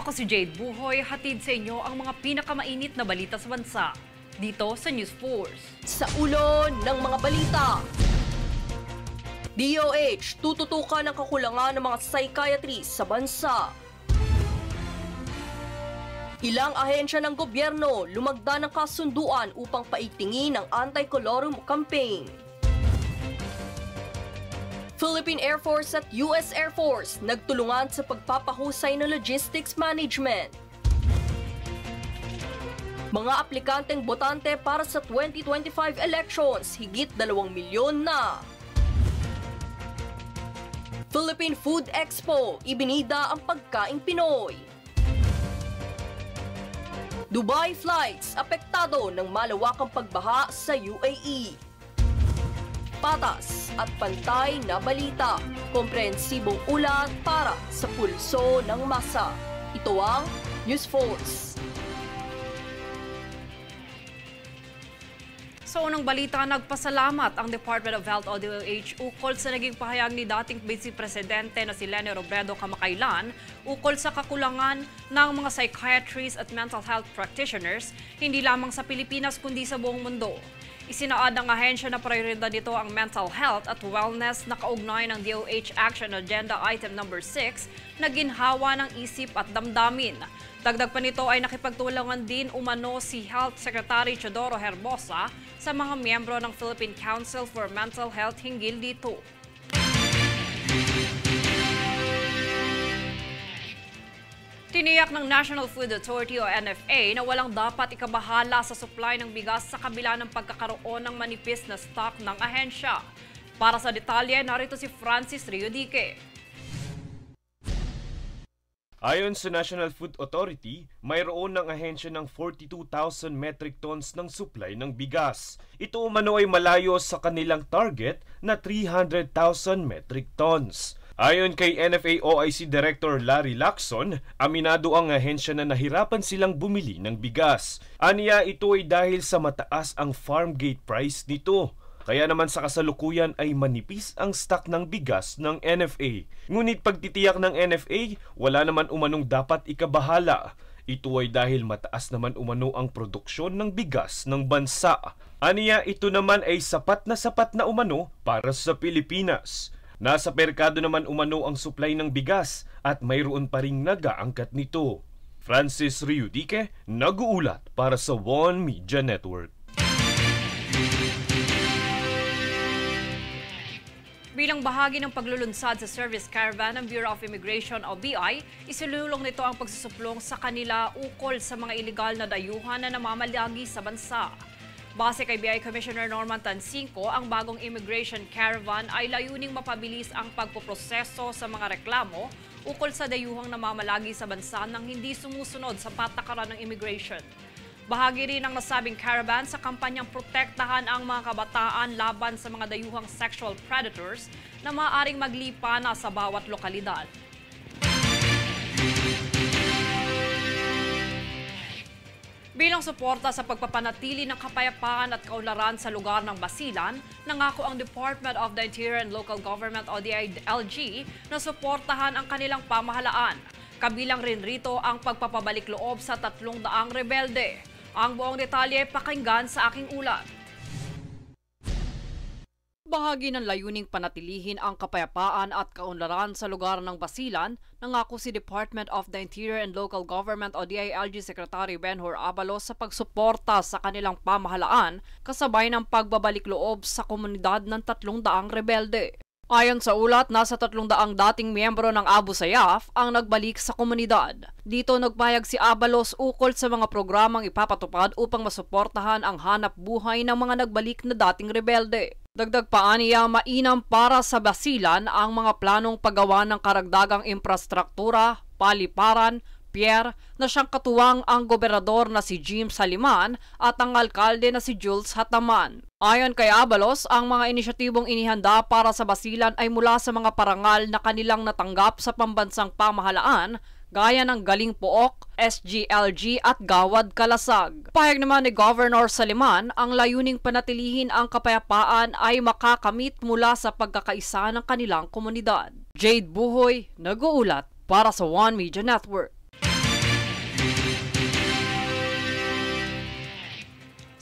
Ako si Jade Buhoy, hatid sa inyo ang mga pinakamainit na balita sa bansa. Dito sa News Force. Sa ulo ng mga balita. DOH, tututukan ang kakulangan ng mga psychiatrist sa bansa. Ilang ahensya ng gobyerno lumagda ng kasunduan upang paigtingin ang anti-colorum campaign. Philippine Air Force at US Air Force nagtulungan sa pagpapahusay ng logistics management. Mga aplikanteng botante para sa 2025 elections, higit 2 milyon na. Philippine Food Expo, ibinida ang pagkaing Pinoy. Dubai flights, apektado ng malawakang pagbaha sa UAE. Patas at pantay na balita, komprehensibong ulat para sa pulso ng masa. Ito ang News Force. Sa unang balita, nagpasalamat ang Department of Health o DOH ukol sa naging pahayag ni dating Vice Presidente na si Leni Robredo kamakailan ukol sa kakulangan ng mga psychiatrists at mental health practitioners hindi lamang sa Pilipinas kundi sa buong mundo. Isinaad ng ahensya na prioridad nito ang mental health at wellness na kaugnay ng DOH Action Agenda Item No. 6 na ginhawa ng isip at damdamin. Dagdag pa nito ay nakipagtulungan din umano si Health Secretary Teodoro Herbosa sa mga miyembro ng Philippine Council for Mental Health hinggil dito. Tiniyak ng National Food Authority o NFA na walang dapat ikabahala sa supply ng bigas sa kabila ng pagkakaroon ng manipis na stock ng ahensya. Para sa detalye, narito si Francis Riodique. Ayon sa National Food Authority, mayroon ng ahensya ng 42,000 metric tons ng supply ng bigas. Ito umano ay malayo sa kanilang target na 300,000 metric tons. Ayon kay NFA OIC Director Larry Lacson, aminado ang ahensya na nahirapan silang bumili ng bigas. Aniya ito ay dahil sa mataas ang farm gate price nito. Kaya naman sa kasalukuyan ay manipis ang stock ng bigas ng NFA. Ngunit pagtitiyak ng NFA, wala naman umanong dapat ikabahala. Ito ay dahil mataas naman umano ang produksyon ng bigas ng bansa. Aniya ito naman ay sapat na umano para sa Pilipinas. Nasa merkado naman umano ang supply ng bigas at mayroon pa ring nag-aangkat nito. Francis Riodique, nag-uulat para sa One Media Network. Bilang bahagi ng paglulunsad sa service caravan ng Bureau of Immigration o BI, isinulong nito ang pagsusuplong sa kanila ukol sa mga ilegal na dayuhan na namamalagi sa bansa. Base kay BI Commissioner Norman Tansinco, ang bagong immigration caravan ay layuning mapabilis ang pagpoproseso sa mga reklamo ukol sa dayuhang namamalagi sa bansa nang hindi sumusunod sa patakaran ng immigration. Bahagi rin ng nasabing caravan sa kampanyang protektahan ang mga kabataan laban sa mga dayuhang sexual predators na maaaring maglipa na sa bawat lokalidad. Bilang suporta sa pagpapanatili ng kapayapaan at kaunlaran sa lugar ng Basilan, nangako ang Department of the Interior and Local Government o DILG na suportahan ang kanilang pamahalaan. Kabilang rin rito ang pagpapabalik loob sa 300 rebelde. Ang buong detalye pakinggan sa aking ulat. Bahagi ng layuning panatilihin ang kapayapaan at kaunlaran sa lugar ng Basilan, nangako si Department of the Interior and Local Government o DILG Secretary Benhur Abalos sa pagsuporta sa kanilang pamahalaan kasabay ng pagbabalik loob sa komunidad ng 300 rebelde. Ayon sa ulat, nasa 300 dating miyembro ng Abu Sayyaf ang nagbalik sa komunidad. Dito nagpahayag si Abalos ukol sa mga programang ipapatupad upang masuportahan ang hanap buhay ng mga nagbalik na dating rebelde. Dagdag pa niya, mainam para sa Basilan ang mga planong paggawa ng karagdagang infrastruktura, paliparan, pier na siyang katuwang ang gobernador na si Jim Saliman at ang alkalde na si Jules Hataman. Ayon kay Abalos, ang mga inisyatibong inihanda para sa Basilan ay mula sa mga parangal na kanilang natanggap sa pambansang pamahalaan gaya ng Galing Pook, SGLG at Gawad Kalasag. Pahayag naman ni Governor Saliman, ang layuning panatilihin ang kapayapaan ay makakamit mula sa pagkakaisa ng kanilang komunidad. Jade Buhoy, nag-uulat para sa One Media Network.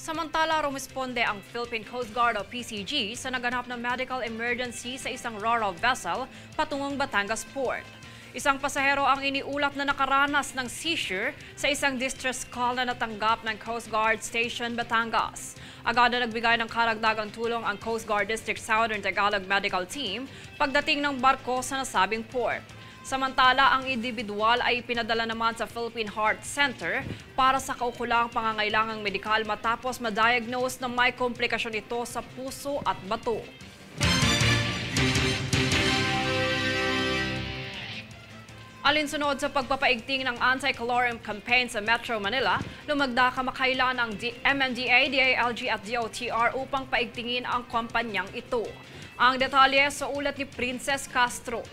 Samantala, rumisponde ang Philippine Coast Guard o PCG sa naganap na medical emergency sa isang RoRo vessel patungong Batangas Port. Isang pasahero ang iniulat na nakaranas ng seizure sa isang distress call na natanggap ng Coast Guard Station Batangas. Agad na nagbigay ng karagdagang tulong ang Coast Guard District Southern Tagalog Medical Team pagdating ng barko sa nasabing port. Samantala, ang individual ay pinadala naman sa Philippine Heart Center para sa kaukulang pangangailangang medikal matapos ma-diagnose na may komplikasyon ito sa puso at bato. Alinsunod sa pagpapaigting ng anti-chlorine campaign sa Metro Manila, lumagda kamakailan ang MMDA, DILG at DOTR upang paigtingin ang kumpanyang ito. Ang detalye sa ulat ni Princess Castro.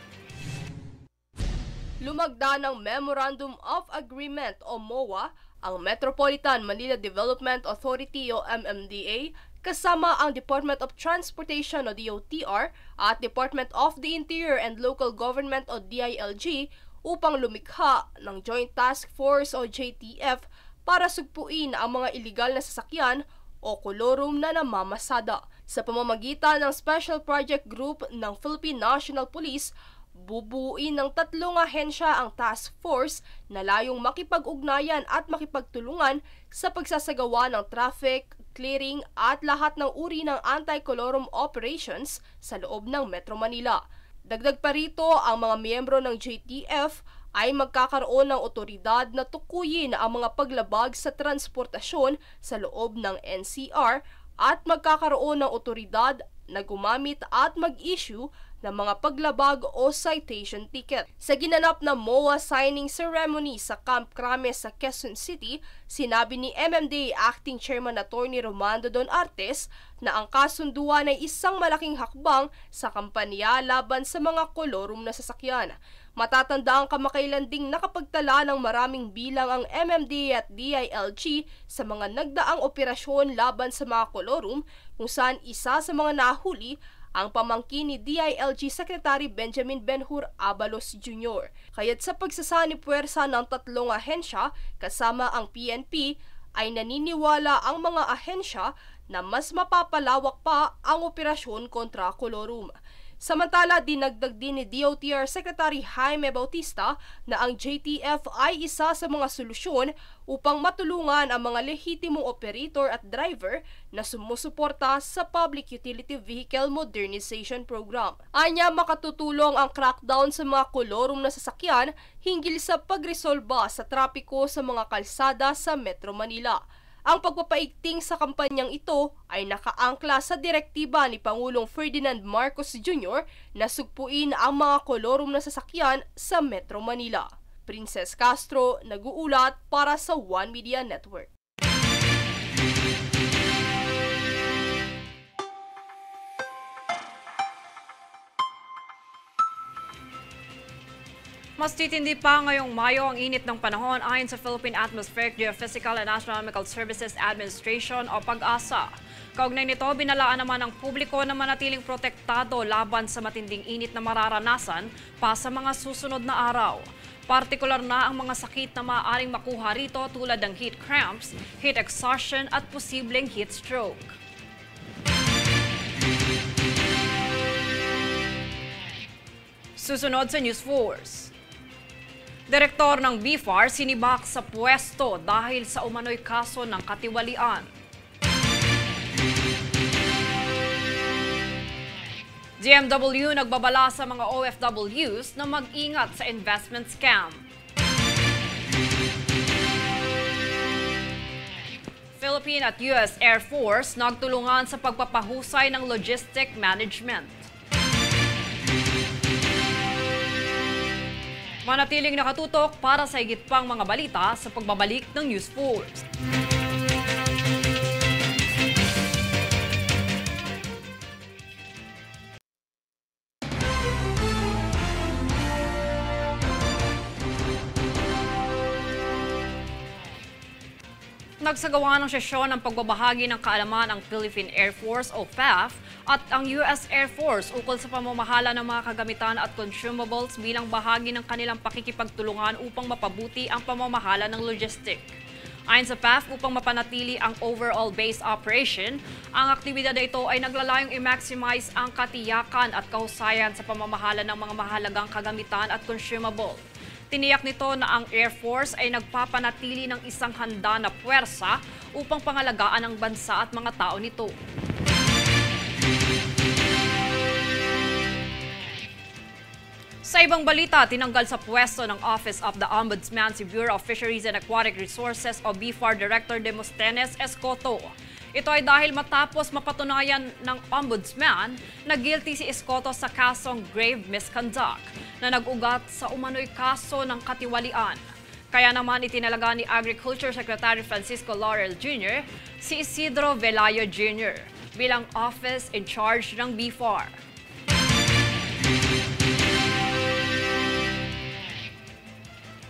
Lumagda ng Memorandum of Agreement o MOA ang Metropolitan Manila Development Authority o MMDA kasama ang Department of Transportation o DOTR at Department of the Interior and Local Government o DILG upang lumikha ng Joint Task Force o JTF para sugpuin ang mga iligal na sasakyan o kolorum na namamasada. Sa pamamagitan ng Special Project Group ng Philippine National Police, bubuuin ng 3 ahensya ang task force na layong makipag-ugnayan at makipagtulungan sa pagsasagawa ng traffic, clearing at lahat ng uri ng anti-colorum operations sa loob ng Metro Manila. Dagdag pa rito, ang mga miyembro ng JTF ay magkakaroon ng otoridad na tukuyin ang mga paglabag sa transportasyon sa loob ng NCR at magkakaroon ng otoridad na gumamit at mag-issue ng mga paglabag o citation ticket. Sa ginanap na MOA signing ceremony sa Camp Krames sa Quezon City, sinabi ni MMDA Acting Chairman Attorney Romando Don Artes na ang kasunduan ay isang malaking hakbang sa kampanya laban sa mga kolorum na sasakyan. Matatanda ang kamakailan ding nakapagtala ng maraming bilang ang MMDA at DILG sa mga nagdaang operasyon laban sa mga kolorum kung saan isa sa mga nahuli ang pamangkin ni DILG Secretary Benjamin Benhur Abalos Jr. Kaya't sa pagsasani-puwersa ng 3 ahensya kasama ang PNP ay naniniwala ang mga ahensya na mas mapapalawak pa ang operasyon kontra kolorum. Samantala, dinagdag din ni DOTR Secretary Jaime Bautista na ang JTF ay isa sa mga solusyon upang matulungan ang mga lehitimong operator at driver na sumusuporta sa Public Utility Vehicle Modernization Program. Anya, makatutulong ang crackdown sa mga kolorum na sasakyan hinggil sa pagresolba sa trapiko sa mga kalsada sa Metro Manila. Ang pagpapaigting sa kampanyang ito ay nakaangkla sa direktiba ni Pangulong Ferdinand Marcos Jr. na sugpuin ang mga kolorum na sasakyan sa Metro Manila. Princess Castro, nag-uulat para sa One Media Network. Mas titindi pa ngayong Mayo ang init ng panahon ayon sa Philippine Atmospheric, Geophysical and Astronomical Services Administration o PAG-ASA. Kaugnay nito, binalaan naman ang publiko na manatiling protektado laban sa matinding init na mararanasan pa sa mga susunod na araw. Partikular na ang mga sakit na maaaring makuha rito tulad ng heat cramps, heat exhaustion at posibleng heat stroke. Susunod sa News Force. Direktor ng BFAR sinibak sa pwesto dahil sa umano'y kaso ng katiwalian. DMW nagbabala sa mga OFWs na mag-ingat sa investment scam. Philippine at US Air Force nagtulungan sa pagpapahusay ng logistic management. Manatiling nakatutok para sa higit pang mga balita sa pagbabalik ng News Force. Nagsagawa ng sesyon ng pagbabahagi ng kaalaman ang Philippine Air Force o PAF at ang US Air Force ukol sa pamamahala ng mga kagamitan at consumables bilang bahagi ng kanilang pakikipagtulungan upang mapabuti ang pamamahala ng logistic. Ayon sa PAF, upang mapanatili ang overall base operation, ang aktibidad na ito ay naglalayong i-maximize ang katiyakan at kahusayan sa pamamahala ng mga mahalagang kagamitan at consumable. Tiniyak nito na ang Air Force ay nagpapanatili ng isang handa na puwersa upang pangalagaan ang bansa at mga tao nito. Sa ibang balita, tinanggal sa pwesto ng Office of the Ombudsman si Bureau of Fisheries and Aquatic Resources o BFAR Director Demosthenes Escoto. Ito ay dahil matapos mapatunayan ng Ombudsman na guilty si Escoto sa kasong grave misconduct na nag-ugat sa umano'y kaso ng katiwalian. Kaya naman itinalaga ni Agriculture Secretary Francisco Laurel Jr. si Isidro Velayo Jr. bilang office in charge ng BFAR.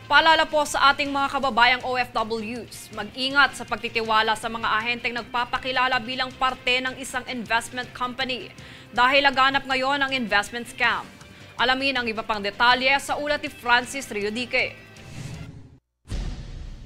Paalala po sa ating mga kababayang OFWs, mag-ingat sa pagtitiwala sa mga ahenteng nagpapakilala bilang parte ng isang investment company dahil laganap ngayon ang investment scam. Alamin ang iba pang detalye sa ulat ni Francis Riodique.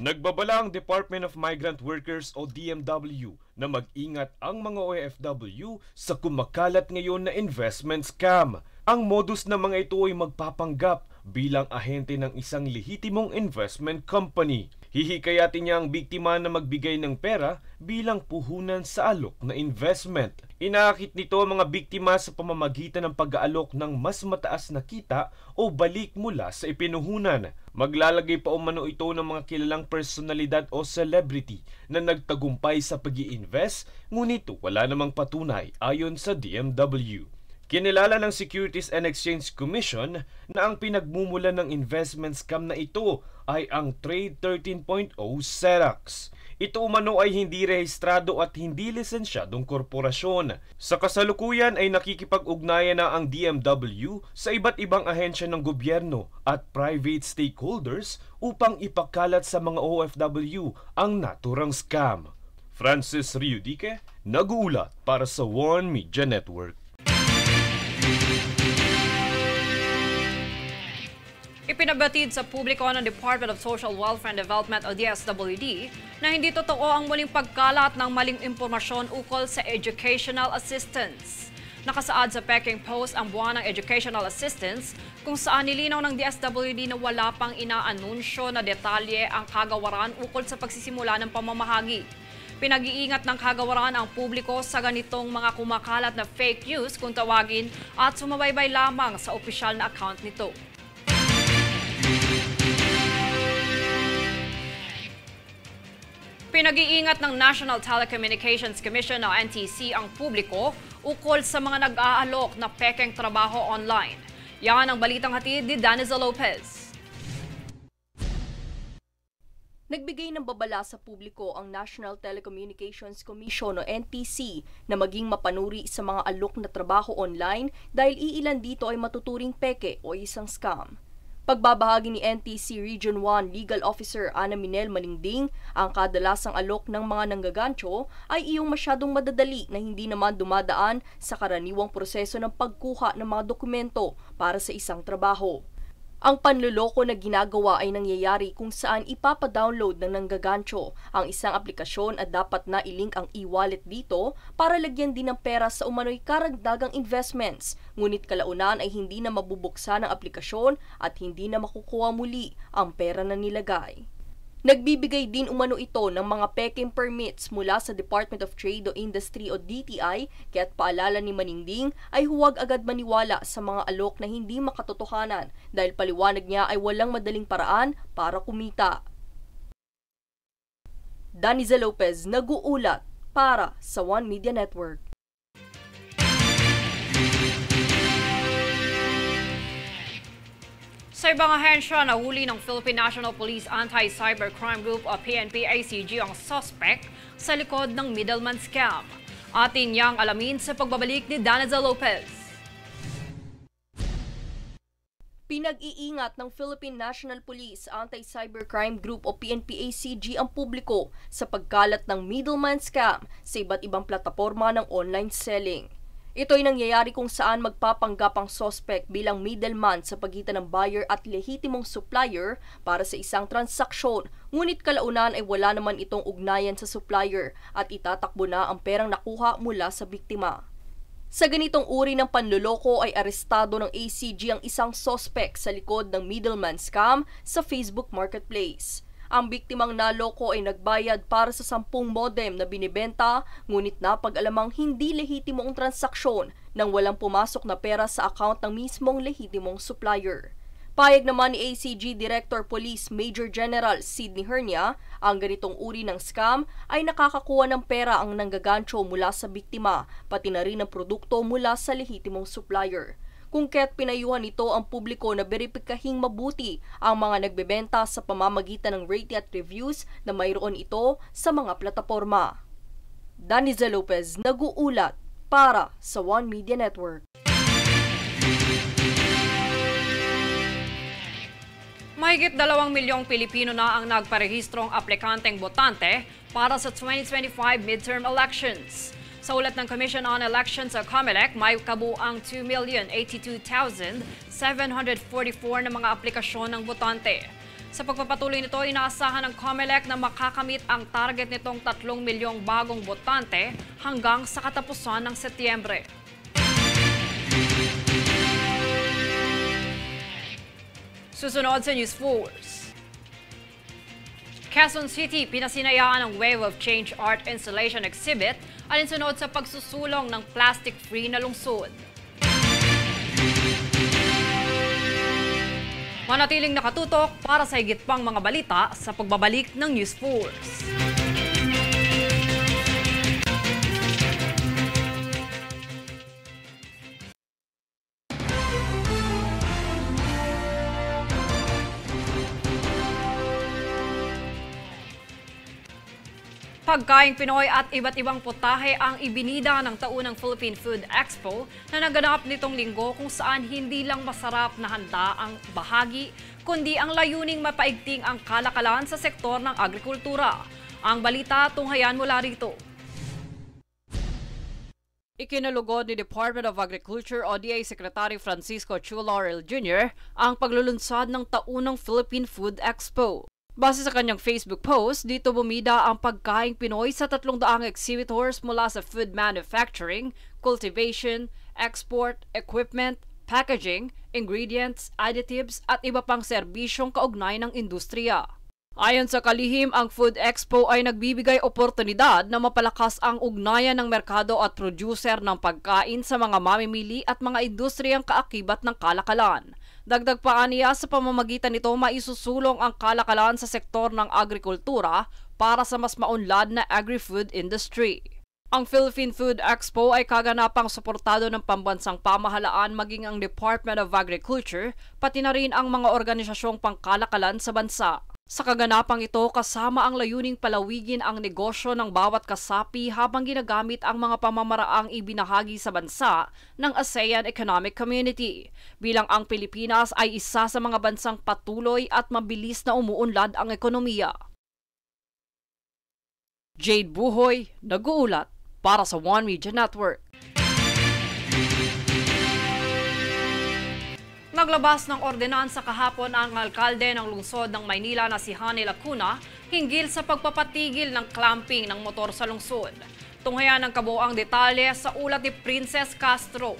Nagbabala ang Department of Migrant Workers o DMW na mag-ingat ang mga OFW sa kumakalat ngayon na investment scam. Ang modus ng mga ito ay magpapanggap bilang ahente ng isang lehitimong investment company. Hihikayatin niya ang biktima na magbigay ng pera bilang puhunan sa alok na investment. Inaakit nito ang mga biktima sa pamamagitan ng pag-aalok ng mas mataas na kita o balik mula sa ipinuhunan. Maglalagay pa umano ito ng mga kilalang personalidad o celebrity na nagtagumpay sa pag-i-invest, ngunit wala namang patunay ayon sa DMW. Kinilala ng Securities and Exchange Commission na ang pinagmumulan ng investment scam na ito ay ang Trade 13.0 Xerox. Ito umano ay hindi rehistrado at hindi lisensyadong korporasyon. Sa kasalukuyan ay nakikipag-ugnayan na ang DMW sa iba't ibang ahensya ng gobyerno at private stakeholders upang ipakalat sa mga OFW ang naturang scam. Francis Riodique, nag-uulat para sa One Media Network. Ipinabatid sa publiko ng Department of Social Welfare and Development o DSWD na hindi totoo ang muling pagkalat ng maling impormasyon ukol sa educational assistance. Nakasaad sa Peking Post ang buwan ng educational assistance kung saan nilinaw ng DSWD na wala pang inaanunsyo na detalye ang kagawaran ukol sa pagsisimula ng pamamahagi. Pinag-iingat ng kagawaran ang publiko sa ganitong mga kumakalat na fake news kung tawagin at sumabaybay lamang sa opisyal na account nito. Pinag-iingat ng National Telecommunications Commission o NTC ang publiko ukol sa mga nag-aalok na pekeng trabaho online. Yan ang balitang hatid ni Daniza Lopez. Nagbigay ng babala sa publiko ang National Telecommunications Commission o NTC na maging mapanuri sa mga alok na trabaho online dahil iilan dito ay matuturing peke o isang scam. Pagbabahagi ni NTC Region 1 Legal Officer Ana Minel Maningding, ang kadalasang alok ng mga nanggagancho ay iyong masyadong madadali na hindi naman dumadaan sa karaniwang proseso ng pagkuha ng mga dokumento para sa isang trabaho. Ang panluloko na ginagawa ay nangyayari kung saan ipapadownload ng nanggagancho ang isang aplikasyon at dapat na ilink ang e-wallet dito para lagyan din ng pera sa umano'y karagdagang investments. Ngunit kalaunan ay hindi na mabubuksan ang aplikasyon at hindi na makukuha muli ang pera na nilagay. Nagbibigay din umano ito ng mga peking permits mula sa Department of Trade o Industry o DTI, kaya't paalala ni Maningding ay huwag agad maniwala sa mga alok na hindi makatotohanan dahil paliwanag niya ay walang madaling paraan para kumita. Daniza Lopez, nag-uulat para sa One Media Network. Sa ibang ahensya, nahuli ng Philippine National Police Anti-Cybercrime Group o PNP-ACG ang suspect sa likod ng middleman scam. Atin niyang alamin sa pagbabalik ni Daniza Lopez. Pinag-iingat ng Philippine National Police Anti-Cybercrime Group o PNP-ACG ang publiko sa pagkalat ng middleman scam sa iba't ibang plataporma ng online selling. Ito ay nangyayari kung saan magpapanggap ang suspect bilang middleman sa pagitan ng buyer at lehitimong supplier para sa isang transaksyon, ngunit kalaunan ay wala naman itong ugnayan sa supplier at itatakbo na ang perang nakuha mula sa biktima. Sa ganitong uri ng panloloko ay arestado ng ACG ang isang suspect sa likod ng middleman scam sa Facebook Marketplace. Ang biktimang naloko ay nagbayad para sa 10 modem na binibenta, ngunit napag-alamang hindi lehitimo ang transaksyon nang walang pumasok na pera sa account ng mismong lehitimong supplier. Payag naman ni ACG Director Police Major General Sidney Hernia, ang ganitong uri ng scam ay nakakakuha ng pera ang nanggagancho mula sa biktima, pati na rin ng produkto mula sa lehitimong supplier. Kung kaya't pinayuhan nito ang publiko na beripikahing mabuti ang mga nagbebenta sa pamamagitan ng rating at reviews na mayroon ito sa mga plataporma. Daniza Lopez, nag-uulat para sa One Media Network. Mahigit 2 milyong Pilipino na ang nagparehistrong aplikanteng botante para sa 2025 midterm elections. Sa ulat ng Commission on Elections sa COMELEC, may kabuang 2,082,744 na mga aplikasyon ng botante. Sa pagpapatuloy nito, inaasahan ng COMELEC na makakamit ang target nitong 3 milyong bagong botante hanggang sa katapusan ng Setyembre. Susunod sa News Force. Quezon City, pinasinayaan ang Wave of Change Art Installation Exhibit alinsunod sa pagsusulong ng plastic-free na lungsod. Manatiling nakatutok para sa higit pang mga balita sa pagbabalik ng News Force. Pagkaing Pinoy at iba't ibang putahe ang ibinida ng taunang Philippine Food Expo na naganap nitong linggo, kung saan hindi lang masarap na handa ang bahagi, kundi ang layuning mapaigting ang kalakalan sa sektor ng agrikultura. Ang balita tunghayan mula rito. Ikinalugod ni Department of Agriculture o DA Secretary Francisco Chu Laurel Jr. ang paglulunsad ng taunang Philippine Food Expo. Base sa kanyang Facebook post, dito bumida ang pagkaing Pinoy sa 300 exhibitors mula sa food manufacturing, cultivation, export, equipment, packaging, ingredients, additives at iba pang serbisyong kaugnay ng industriya. Ayon sa kalihim, ang Food Expo ay nagbibigay oportunidad na mapalakas ang ugnayan ng merkado at producer ng pagkain sa mga mamimili at mga industriyang kaakibat ng kalakalan. Dagdag pa niya, sa pamamagitan nito maisusulong ang kalakalan sa sektor ng agrikultura para sa mas maunlad na agri-food industry. Ang Philippine Food Expo ay kaganapang suportado ng pambansang pamahalaan, maging ang Department of Agriculture, pati na rin ang mga organisasyong pangkalakalan sa bansa. Sa kaganapang ito, kasama ang layuning palawigin ang negosyo ng bawat kasapi habang ginagamit ang mga pamamaraang ibinahagi sa bansa ng ASEAN Economic Community. Bilang ang Pilipinas ay isa sa mga bansang patuloy at mabilis na umuunlad ang ekonomiya. Jade Buhoy, nag-uulat para sa One Media Network. Naglabas ng ordinansa kahapon ang alkalde ng lungsod ng Maynila na si Hani Lacuna hinggil sa pagpapatigil ng clamping ng motor sa lungsod. Tunghayan ang kabuoang detalye sa ulat ni Princess Castro.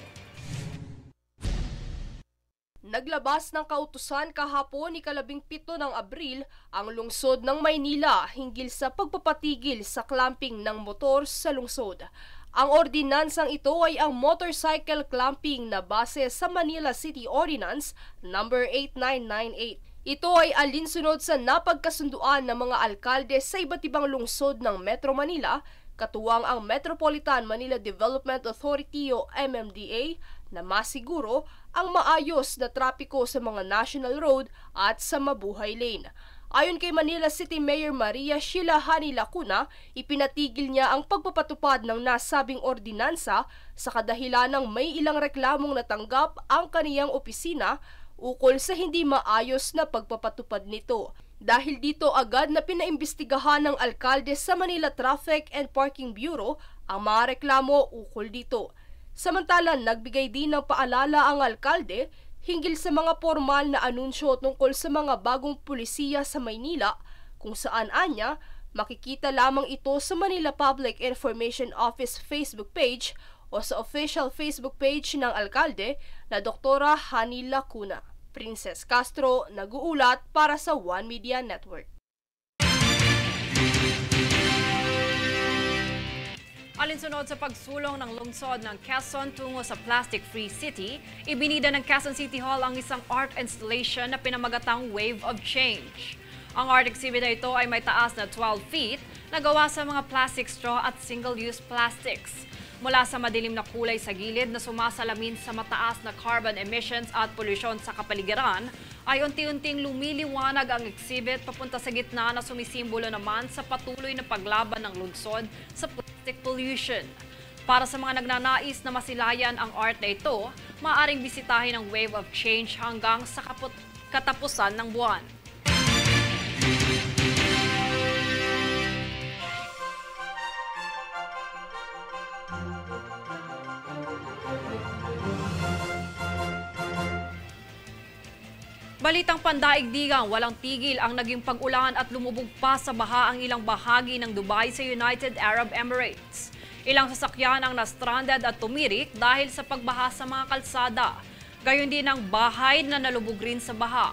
Naglabas ng kautusan kahapon ni ika-17 ng Abril ang lungsod ng Maynila hinggil sa pagpapatigil sa clamping ng motor sa lungsod. Ang ordinansang ito ay ang motorcycle clamping na base sa Manila City Ordinance No. 8998. Ito ay alinsunod sa napagkasunduan ng mga alkalde sa iba't ibang lungsod ng Metro Manila, katuwang ang Metropolitan Manila Development Authority o MMDA, na masiguro ang maayos na trapiko sa mga national road at sa mabuhay lane. Ayon kay Manila City Mayor Maria Sheila Hani Lacuna, ipinatigil niya ang pagpapatupad ng nasabing ordinansa sa kadahilan ng may ilang reklamong natanggap ang kaniyang opisina ukol sa hindi maayos na pagpapatupad nito. Dahil dito, agad na pinaimbestigahan ng alkalde sa Manila Traffic and Parking Bureau ang mga reklamo ukol dito. Samantala, nagbigay din ng paalala ang alkalde hinggil sa mga formal na anunsyo tungkol sa mga bagong pulisiya sa Maynila kung saan anya makikita lamang ito sa Manila Public Information Office Facebook page o sa official Facebook page ng alkalde na Doktora Hani Lacuna. Princess Castro, nag-uulat para sa One Media Network. Alinsunod sa pagsulong ng lungsod ng Quezon tungo sa plastic-free city, ibinida ng Quezon City Hall ang isang art installation na pinamagatang Wave of Change. Ang art exhibit na ito ay may taas na 12 feet na gawa sa mga plastic straw at single-use plastics. Mula sa madilim na kulay sa gilid na sumasalamin sa mataas na carbon emissions at polusyon sa kapaligiran, ay unti-unting lumiliwanag ang exhibit papunta sa gitna na sumisimbolo naman sa patuloy na paglaban ng lungsod sa plastic pollution. Para sa mga nagnanais na masilayan ang art na ito, maaaring bisitahin ang Wave of Change hanggang sa katapusan ng buwan. Balitang pandaigdigang walang tigil ang naging pag-ulan at lumubog pa sa baha ang ilang bahagi ng Dubai sa United Arab Emirates. Ilang sasakyan ang na-stranded at tumirik dahil sa pagbaha sa mga kalsada. Gayon din ang bahay na nalubog rin sa baha.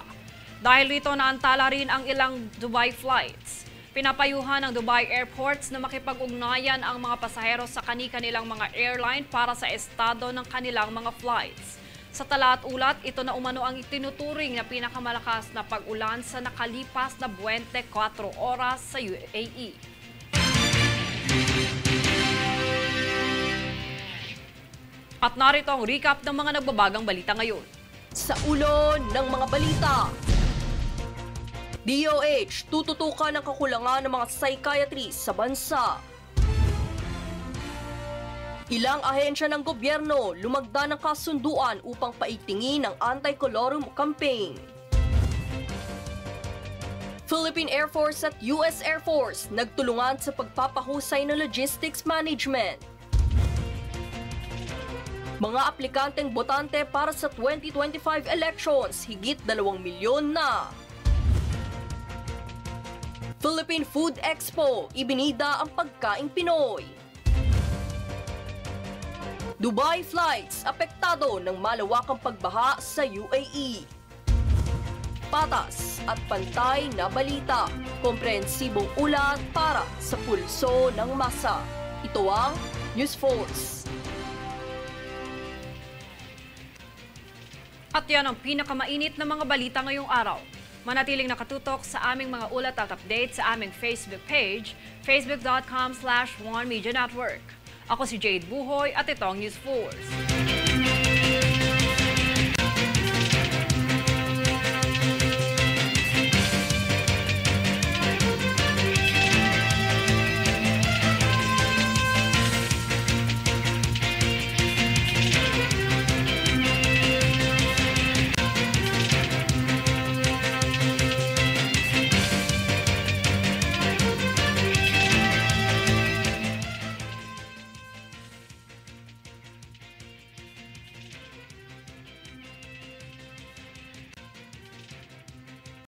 Dahil rito naantala rin ang ilang Dubai flights. Pinapayuhan ng Dubai airports na makipag-ugnayan ang mga pasahero sa kani-kanilang mga airline para sa estado ng kanilang mga flights. Sa tala at ulat, ito na umano ang itinuturing na pinakamalakas na pag-ulan sa nakalipas na 24 oras sa UAE. At narito ang recap ng mga nagbabagang balita ngayon. Sa ulo ng mga balita, DOH tututukan ang kakulangan ng mga psychiatrist sa bansa. Ilang ahensya ng gobyerno lumagda ng kasunduan upang paigtingin ang anti-colorum campaign. Philippine Air Force at US Air Force nagtulungan sa pagpapahusay ng logistics management. Mga aplikanteng botante para sa 2025 elections, higit 2 milyon na. Philippine Food Expo, ibinida ang pagkaing Pinoy. Dubai flights apektado ng malawakang pagbaha sa UAE. Patas at pantay na balita, komprehensibong ulat para sa pulso ng masa. Ito ang News Force. At yan ang pinakamainit na mga balita ngayong araw. Manatiling nakatutok sa aming mga ulat at update sa aming Facebook page, facebook.com/OneMediaNetwork. Ako si Jade Buhoy at ito ang News Force.